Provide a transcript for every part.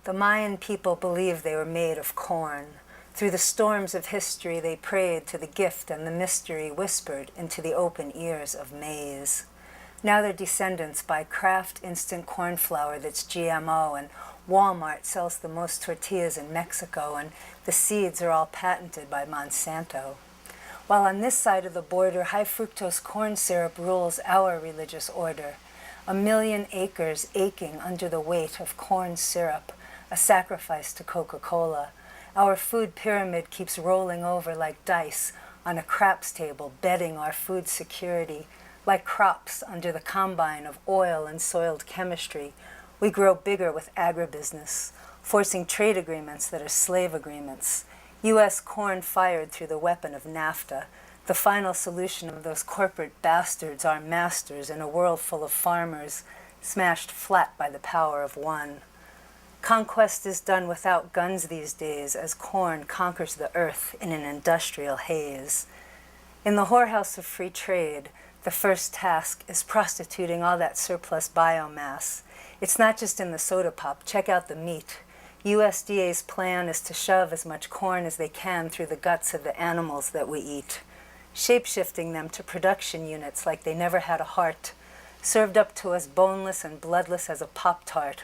The Mayan people believed they were made of corn. Through the storms of history, they prayed to the gift and the mystery whispered into the open ears of maize. Now their descendants buy Kraft instant corn flour that's GMO, and Walmart sells the most tortillas in Mexico, and the seeds are all patented by Monsanto. While on this side of the border, high fructose corn syrup rules our religious order. 1 million acres aching under the weight of corn syrup, a sacrifice to Coca-Cola. Our food pyramid keeps rolling over like dice on a craps table, betting our food security. Like crops under the combine of oil and soiled chemistry, we grow bigger with agribusiness, forcing trade agreements that are slave agreements. U.S. corn fired through the weapon of NAFTA, the final solution of those corporate bastards, our masters, in a world full of farmers, smashed flat by the power of one. Conquest is done without guns these days, as corn conquers the earth in an industrial haze. In the whorehouse of free trade, the first task is prostituting all that surplus biomass. It's not just in the soda pop. Check out the meat. USDA's plan is to shove as much corn as they can through the guts of the animals that we eat, shape-shifting them to production units like they never had a heart, served up to us boneless and bloodless as a Pop-Tart.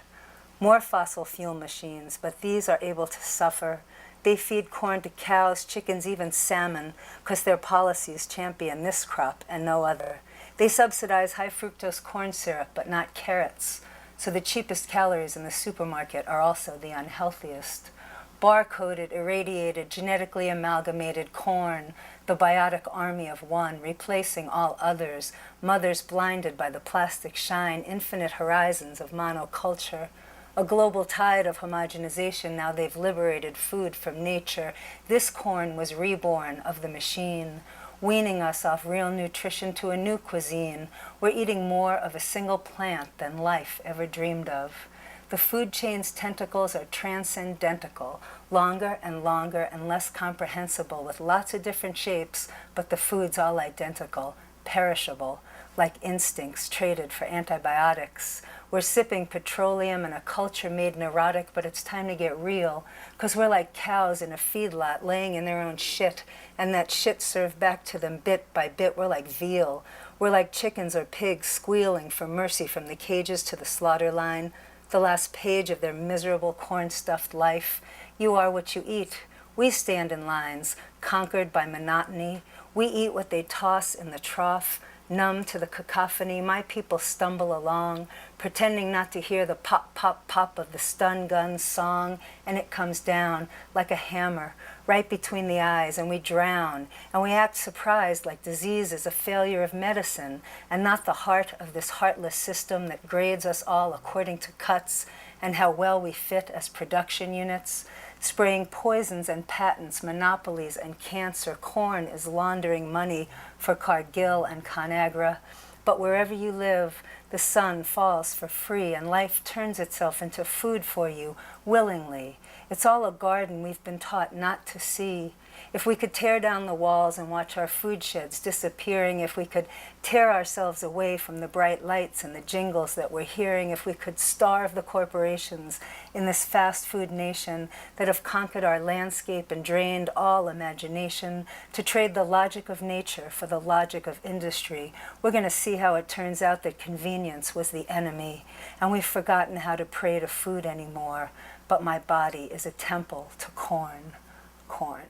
More fossil fuel machines, but these are able to suffer. They feed corn to cows, chickens, even salmon, because their policies champion this crop and no other. They subsidize high fructose corn syrup, but not carrots. So the cheapest calories in the supermarket are also the unhealthiest. Bar-coded, irradiated, genetically amalgamated corn, the biotic army of one, replacing all others, mothers blinded by the plastic shine, infinite horizons of monoculture. A global tide of homogenization, now they've liberated food from nature. This corn was reborn of the machine, weaning us off real nutrition to a new cuisine. We're eating more of a single plant than life ever dreamed of. The food chain's tentacles are transcendentical, longer and longer and less comprehensible, with lots of different shapes, but the food's all identical, perishable, like instincts traded for antibiotics. We're sipping petroleum in a culture made neurotic, but it's time to get real, because we're like cows in a feedlot laying in their own shit, and that shit served back to them bit by bit. We're like veal. We're like chickens or pigs squealing for mercy from the cages to the slaughter line, the last page of their miserable corn-stuffed life. You are what you eat. We stand in lines, conquered by monotony. We eat what they toss in the trough, numb to the cacophony. My people stumble along, pretending not to hear the pop, pop, pop of the stun gun's song, and it comes down like a hammer, right between the eyes, and we drown, and we act surprised like disease is a failure of medicine, and not the heart of this heartless system that grades us all according to cuts and how well we fit as production units. Spraying poisons and patents, monopolies and cancer. Corn is laundering money for Cargill and ConAgra. But wherever you live, the sun falls for free and life turns itself into food for you willingly. It's all a garden we've been taught not to see. If we could tear down the walls and watch our food sheds disappearing, if we could tear ourselves away from the bright lights and the jingles that we're hearing, if we could starve the corporations in this fast food nation that have conquered our landscape and drained all imagination to trade the logic of nature for the logic of industry, we're going to see how it turns out that convenience was the enemy, and we've forgotten how to pray to food anymore. But my body is a temple to corn. Corn.